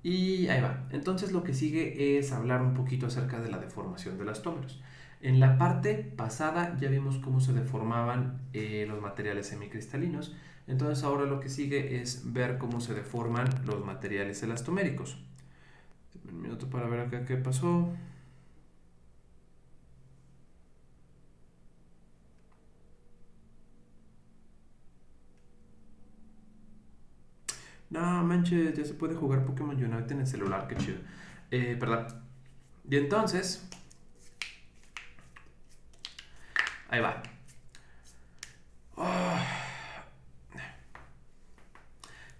Y ahí va. Entonces lo que sigue es hablar un poquito acerca de la deformación de elastómeros. En la parte pasada ya vimos cómo se deformaban los materiales semicristalinos. Entonces ahora lo que sigue es ver cómo se deforman los materiales elastoméricos. Un minuto para ver acá qué pasó. No, manches, ya se puede jugar Pokémon Unite en el celular, qué chido. Perdón. Y entonces, ahí va. Oh,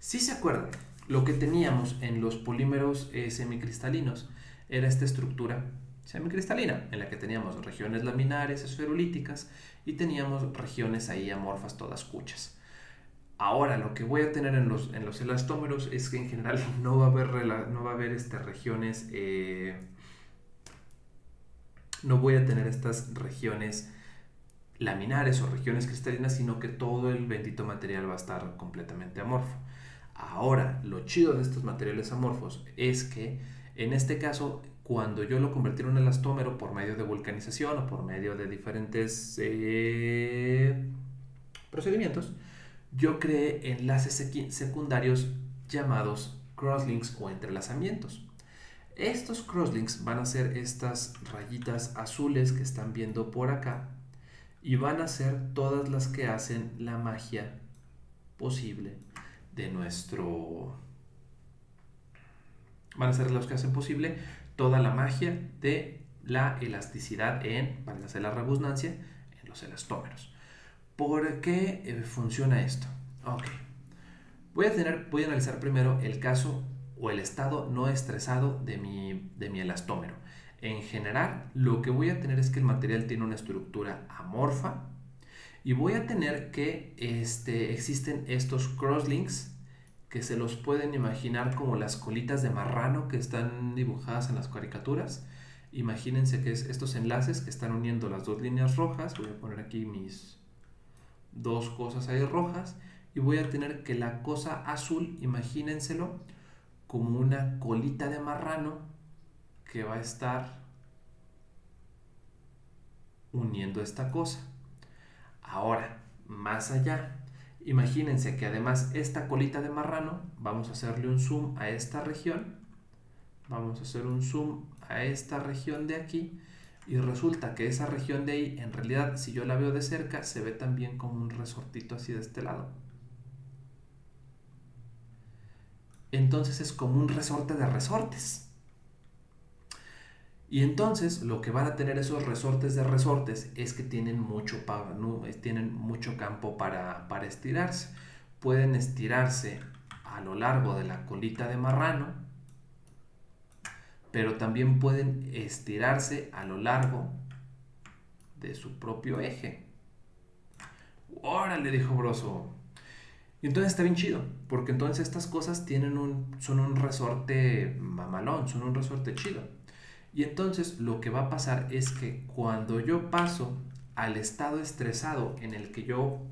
si se acuerdan, lo que teníamos en los polímeros semicristalinos era esta estructura semicristalina, en la que teníamos regiones laminares esferulíticas y teníamos regiones ahí amorfas, todas cuchas. Ahora, lo que voy a tener en los elastómeros es que en general no va a haber, no va a haber regiones, no voy a tener estas regiones laminares o regiones cristalinas, sino que todo el bendito material va a estar completamente amorfo. Ahora, lo chido de estos materiales amorfos es que en este caso, cuando yo lo convertí en un elastómero por medio de vulcanización o por medio de diferentes procedimientos, yo creé enlaces secundarios llamados crosslinks o entrelazamientos. Estos crosslinks van a ser estas rayitas azules que están viendo por acá y van a ser todas las que hacen la magia posible de nuestro... Van a ser los que hacen posible toda la magia de la elasticidad en, valga la redundancia, en los elastómeros. ¿Por qué funciona esto? Ok. Voy a analizar primero el caso o el estado no estresado de mi elastómero. En general, lo que voy a tener es que el material tiene una estructura amorfa y voy a tener que existen estos crosslinks que se los pueden imaginar como las colitas de marrano que están dibujadas en las caricaturas. Imagínense que es estos enlaces que están uniendo las dos líneas rojas. Voy a poner aquí mis dos cosas ahí rojas y voy a tener que la cosa azul, imagínenselo como una colita de marrano que va a estar uniendo esta cosa. Ahora, más allá, imagínense que además esta colita de marrano, vamos a hacerle un zoom a esta región, vamos a hacer un zoom a esta región de aquí y resulta que esa región de ahí, en realidad, si yo la veo de cerca, se ve también como un resortito así de este lado. Entonces es como un resorte de resortes. Y entonces lo que van a tener esos resortes de resortes es que tienen tienen mucho campo para estirarse. Pueden estirarse a lo largo de la colita de marrano, pero también pueden estirarse a lo largo de su propio eje. ¡Órale! Dijo Broso. Y entonces está bien chido, porque entonces estas cosas son un resorte mamalón, son un resorte chido. Y entonces lo que va a pasar es que cuando yo paso al estado estresado en el que yo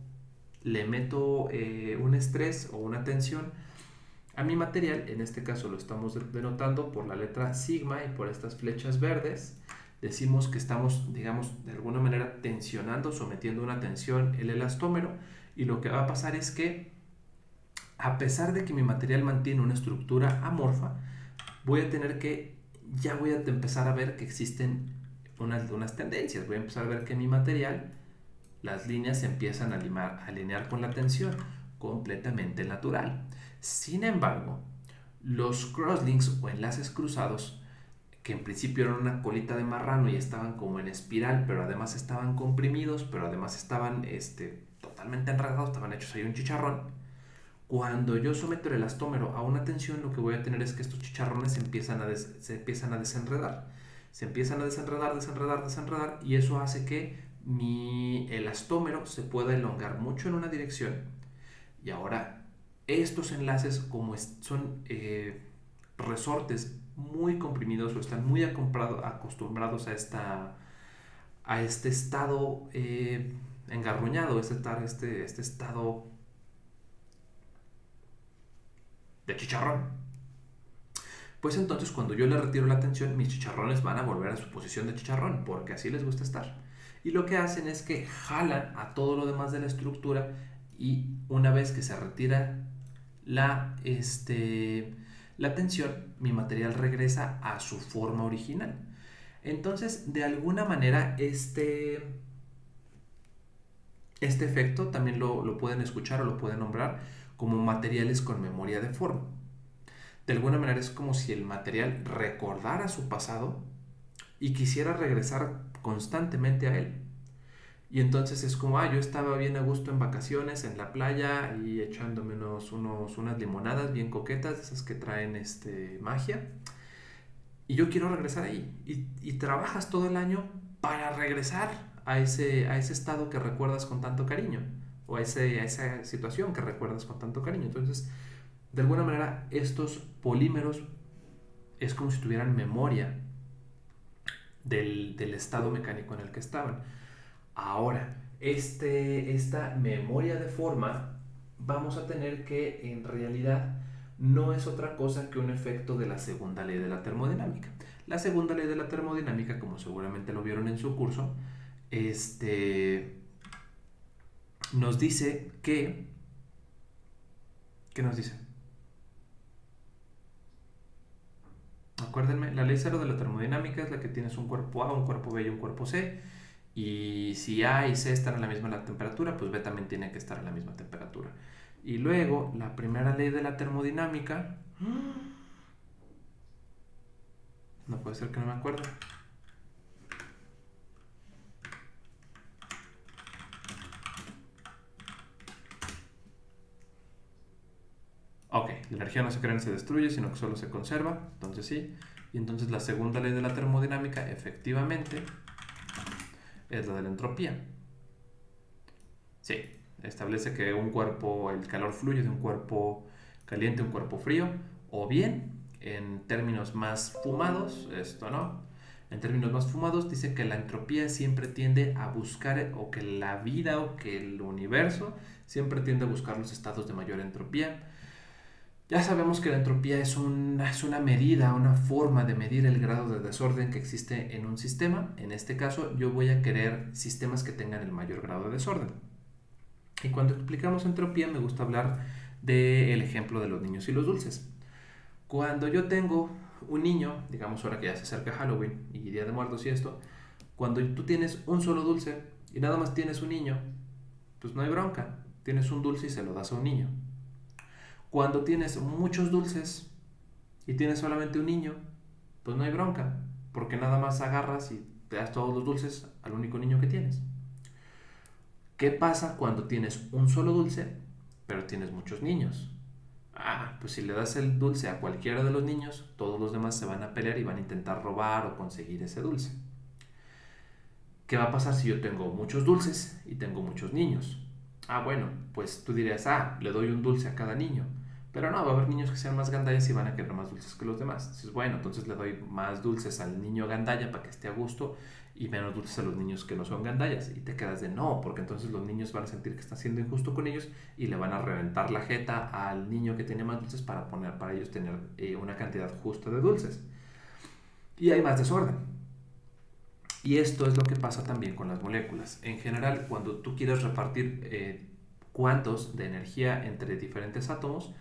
le meto un estrés o una tensión a mi material, en este caso lo estamos denotando por la letra sigma y por estas flechas verdes, decimos que estamos, digamos, de alguna manera tensionando, sometiendo una tensión el elastómero y lo que va a pasar es que a pesar de que mi material mantiene una estructura amorfa, ya voy a empezar a ver que existen unas tendencias. Voy a empezar a ver que mi material, las líneas se empiezan a alinear con la tensión, completamente natural. Sin embargo, los crosslinks o enlaces cruzados, que en principio eran una colita de marrano y estaban como en espiral, pero además estaban comprimidos, pero además estaban totalmente enredados, estaban hechos ahí un chicharrón. Cuando yo someto el elastómero a una tensión, lo que voy a tener es que estos chicharrones se empiezan a desenredar. Se empiezan a desenredar y eso hace que mi elastómero se pueda elongar mucho en una dirección. Y ahora estos enlaces, como son resortes muy comprimidos o están muy acostumbrados a este estado engarruñado, este estado de chicharrón, Pues entonces cuando yo le retiro la tensión, mis chicharrones van a volver a su posición de chicharrón, porque así les gusta estar. Y lo que hacen es que jalan a todo lo demás de la estructura y una vez que se retira la, la tensión, mi material regresa a su forma original. Entonces, de alguna manera, este efecto también lo pueden escuchar o lo pueden nombrar como materiales con memoria de forma. De alguna manera es como si el material recordara su pasado y quisiera regresar constantemente a él. Y entonces es como, yo estaba bien a gusto en vacaciones en la playa y echándome unas limonadas bien coquetas, esas que traen magia. Y yo quiero regresar ahí. Y trabajas todo el año para regresar a ese estado que recuerdas con tanto cariño. O a esa situación que recuerdas con tanto cariño. Entonces, de alguna manera, estos polímeros es como si tuvieran memoria del estado mecánico en el que estaban. Ahora, esta memoria de forma, vamos a tener que en realidad no es otra cosa que un efecto de la segunda ley de la termodinámica. La segunda ley de la termodinámica, como seguramente lo vieron en su curso, nos dice que... ¿Qué nos dice? Acuérdenme, la ley cero de la termodinámica es la que tienes un cuerpo A, un cuerpo B y un cuerpo C. Y si A y C están a la misma temperatura, pues B también tiene que estar a la misma temperatura. Y luego, la primera ley de la termodinámica... No puede ser que no me acuerdo. Ok, la energía no se crea ni se destruye, sino que solo se conserva. Entonces sí. Y entonces la segunda ley de la termodinámica, efectivamente, es la de la entropía. Sí, establece que un cuerpo, el calor fluye de un cuerpo caliente a un cuerpo frío, o bien, en términos más fumados, esto no, en términos más fumados dice que la entropía siempre tiende a buscar, o que la vida o que el universo siempre tiende a buscar los estados de mayor entropía. Ya sabemos que la entropía es una medida, una forma de medir el grado de desorden que existe en un sistema. En este caso, yo voy a querer sistemas que tengan el mayor grado de desorden. Y cuando explicamos entropía me gusta hablar del ejemplo de los niños y los dulces. Cuando yo tengo un niño, digamos ahora que ya se acerca Halloween y Día de Muertos y esto, cuando tú tienes un solo dulce y nada más tienes un niño, pues no hay bronca, tienes un dulce y se lo das a un niño. Cuando tienes muchos dulces y tienes solamente un niño, pues no hay bronca, porque nada más agarras y te das todos los dulces al único niño que tienes. ¿Qué pasa cuando tienes un solo dulce, pero tienes muchos niños? Pues si le das el dulce a cualquiera de los niños, todos los demás se van a pelear y van a intentar robar o conseguir ese dulce. ¿Qué va a pasar si yo tengo muchos dulces y tengo muchos niños? Bueno, pues tú dirías, le doy un dulce a cada niño. Pero no, va a haber niños que sean más gandallas y van a querer más dulces que los demás. Entonces, bueno, entonces le doy más dulces al niño gandalla para que esté a gusto y menos dulces a los niños que no son gandallas. Y te quedas de no, porque entonces los niños van a sentir que está siendo injusto con ellos y le van a reventar la jeta al niño que tiene más dulces para ellos tener una cantidad justa de dulces. Y hay más desorden. Y esto es lo que pasa también con las moléculas. En general, cuando tú quieres repartir cuantos de energía entre diferentes átomos,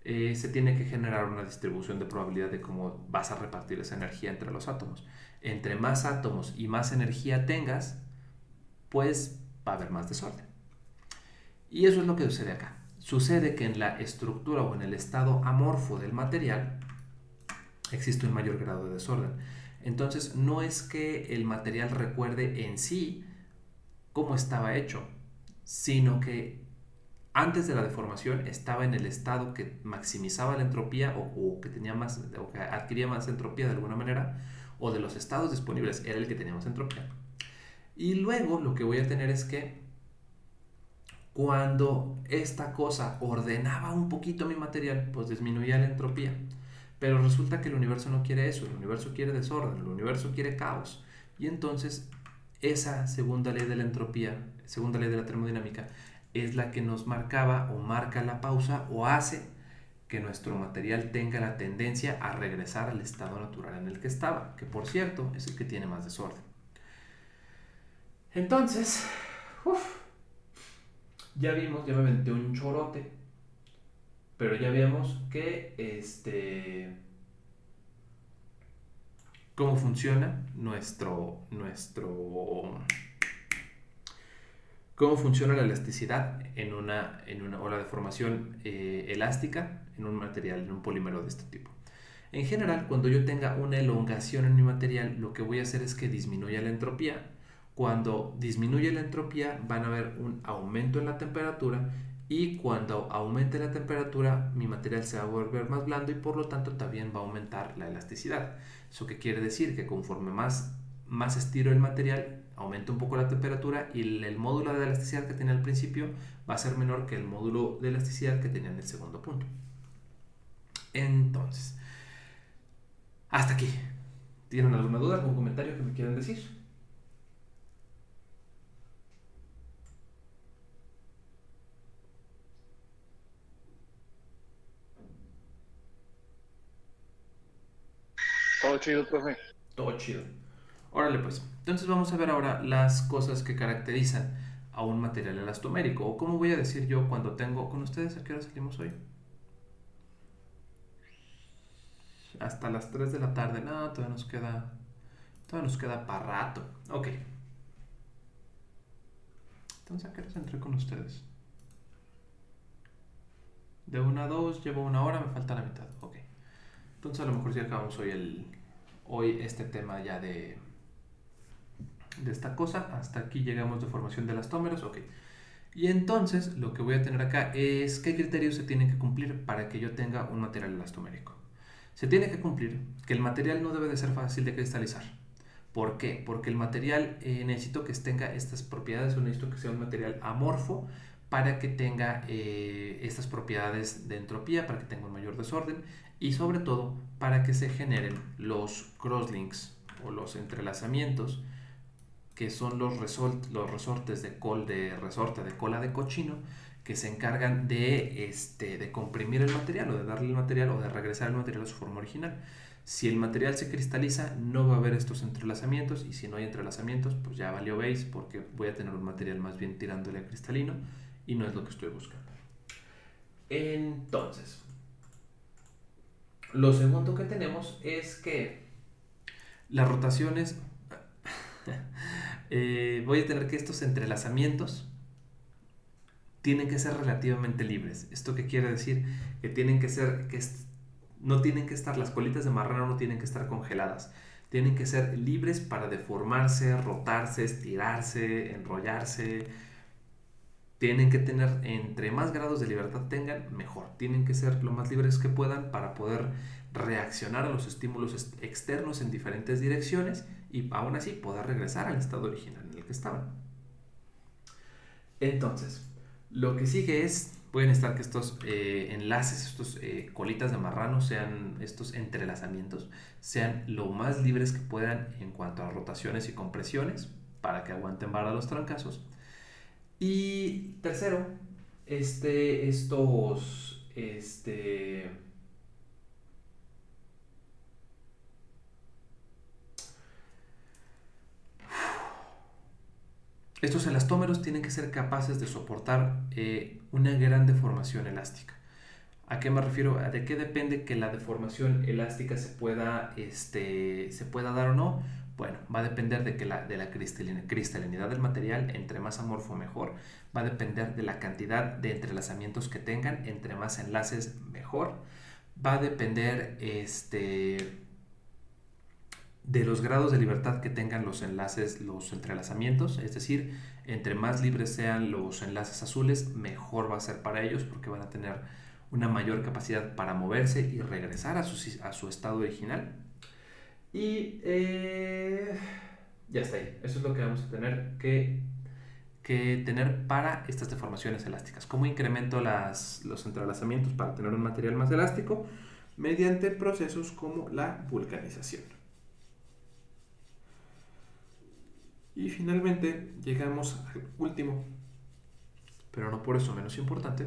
se tiene que generar una distribución de probabilidad de cómo vas a repartir esa energía entre los átomos. Entre más átomos y más energía tengas, pues va a haber más desorden. Y eso es lo que sucede acá. Sucede que en la estructura o en el estado amorfo del material existe un mayor grado de desorden. Entonces no es que el material recuerde en sí cómo estaba hecho, sino que antes de la deformación estaba en el estado que maximizaba la entropía o que tenía más, o que adquiría más entropía de alguna manera, o de los estados disponibles era el que tenía más entropía. Y luego lo que voy a tener es que cuando esta cosa ordenaba un poquito mi material, pues disminuía la entropía. Pero resulta que el universo no quiere eso, el universo quiere desorden, el universo quiere caos. Y entonces esa segunda ley de la entropía, segunda ley de la termodinámica, es la que nos marcaba o marca la pausa o hace que nuestro material tenga la tendencia a regresar al estado natural en el que estaba, que por cierto es el que tiene más desorden. Entonces, ya vimos, ya me aventé un chorote, pero ya vimos que cómo funciona cómo funciona la elasticidad en una o la deformación elástica en un material, en un polímero de este tipo. En general, cuando yo tenga una elongación en mi material, lo que voy a hacer es que disminuya la entropía. Cuando disminuye la entropía, van a haber un aumento en la temperatura, y cuando aumente la temperatura, mi material se va a volver más blando y por lo tanto también va a aumentar la elasticidad. ¿Eso qué quiere decir? Que conforme más estiro el material, aumenta un poco la temperatura y el módulo de elasticidad que tenía al principio va a ser menor que el módulo de elasticidad que tenía en el segundo punto. Entonces, hasta aquí. ¿Tienen alguna duda, algún comentario que me quieran decir? Todo chido, profe. Todo chido. Órale pues. Entonces vamos a ver ahora las cosas que caracterizan a un material elastomérico. O cómo voy a decir yo cuando tengo... ¿Con ustedes a qué hora salimos hoy? Hasta las 3 de la tarde. No, todavía nos queda para rato. Ok. Entonces, ¿a qué hora entré con ustedes? De 1 a 2, llevo 1 hora, me falta la mitad. Ok. Entonces, a lo mejor sí acabamos hoy este tema ya de esta cosa. Hasta aquí llegamos de formación de elastómeros. Ok. Y entonces, lo que voy a tener acá es qué criterios se tienen que cumplir para que yo tenga un material elastomérico. Se tiene que cumplir que el material no debe de ser fácil de cristalizar. ¿Por qué? Porque el material necesito que tenga estas propiedades, o necesito que sea un material amorfo para que tenga estas propiedades de entropía, para que tenga un mayor desorden y sobre todo para que se generen los crosslinks o los entrelazamientos, que son los resortes de resorte de cola de cochino, que se encargan de comprimir el material o de darle el material o de regresar el material a su forma original. Si el material se cristaliza, no va a haber estos entrelazamientos, y si no hay entrelazamientos, pues ya valió base, porque voy a tener un material más bien tirándole a cristalino y no es lo que estoy buscando. Entonces, lo segundo que tenemos es que las rotaciones voy a tener que estos entrelazamientos tienen que ser relativamente libres. ¿Esto qué quiere decir? Que tienen que ser, no tienen que estar, las colitas de marrano no tienen que estar congeladas. Tienen que ser libres para deformarse, rotarse, estirarse, enrollarse. Tienen que tener, entre más grados de libertad tengan, mejor. Tienen que ser lo más libres que puedan para poder reaccionar a los estímulos externos en diferentes direcciones y aún así poder regresar al estado original en el que estaban. Entonces, lo que sigue es, pueden estar que estos enlaces, estos colitas de marrano, estos entrelazamientos, sean lo más libres que puedan en cuanto a rotaciones y compresiones, para que aguanten vara los trancazos. Y tercero, estos, estos elastómeros tienen que ser capaces de soportar una gran deformación elástica. ¿A qué me refiero? ¿De qué depende que la deformación elástica se pueda dar o no? Bueno, va a depender de la cristalinidad del material. Entre más amorfo mejor. Va a depender de la cantidad de entrelazamientos que tengan. Entre más enlaces mejor. Va a depender de los grados de libertad que tengan los enlaces, los entrelazamientos. Es decir, entre más libres sean los enlaces azules, mejor va a ser para ellos, porque van a tener una mayor capacidad para moverse y regresar a su estado original. Y ya está ahí. Eso es lo que vamos a tener que tener para estas deformaciones elásticas. ¿Cómo incremento los entrelazamientos para tener un material más elástico? Mediante procesos como la vulcanización. Y finalmente llegamos al último, pero no por eso menos importante.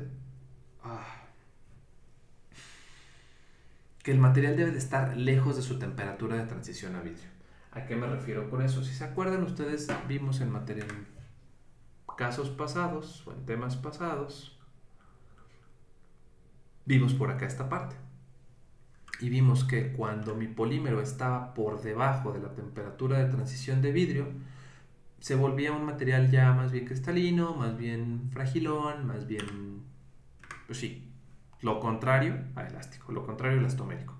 que el material debe de estar lejos de su temperatura de transición a vidrio. ¿A qué me refiero con eso? Si se acuerdan ustedes, vimos en materia, en casos pasados o en temas pasados, vimos por acá esta parte. Y vimos que cuando mi polímero estaba por debajo de la temperatura de transición de vidrio, se volvía un material ya más bien cristalino, más bien fragilón, más bien, pues sí, lo contrario a elástico, lo contrario elastomérico.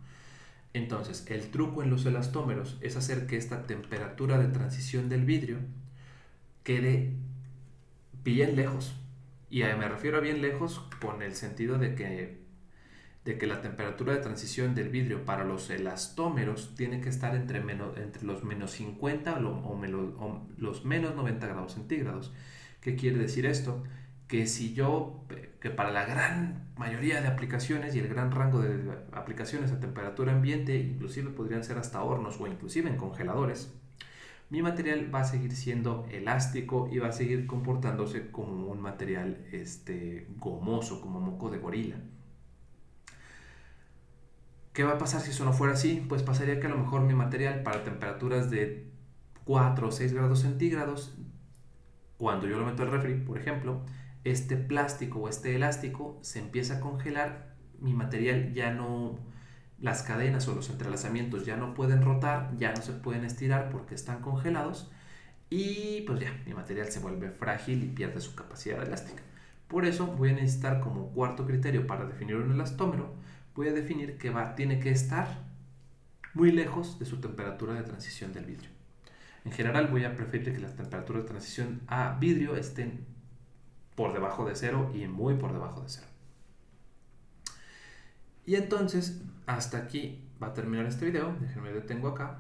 Entonces, el truco en los elastómeros es hacer que esta temperatura de transición del vidrio quede bien lejos. Y me refiero a bien lejos con el sentido de que la temperatura de transición del vidrio para los elastómeros tiene que estar entre los menos 50 o los menos 90 grados centígrados. ¿Qué quiere decir esto? Que para la gran mayoría de aplicaciones y el gran rango de aplicaciones a temperatura ambiente, inclusive podrían ser hasta hornos o inclusive en congeladores, mi material va a seguir siendo elástico y va a seguir comportándose como un material gomoso, como moco de gorila. ¿Qué va a pasar si eso no fuera así? Pues pasaría que a lo mejor mi material para temperaturas de 4 o 6 grados centígrados, cuando yo lo meto al refri, por ejemplo, este plástico o este elástico se empieza a congelar, mi material ya no, las cadenas o los entrelazamientos ya no pueden rotar, ya no se pueden estirar porque están congelados y pues ya, mi material se vuelve frágil y pierde su capacidad elástica. Por eso voy a necesitar como cuarto criterio para definir un elastómero, voy a definir que tiene que estar muy lejos de su temperatura de transición del vidrio. En general voy a preferir que las temperaturas de transición a vidrio estén por debajo de cero y muy por debajo de cero. Y entonces, hasta aquí va a terminar este video. Déjenme detengo acá.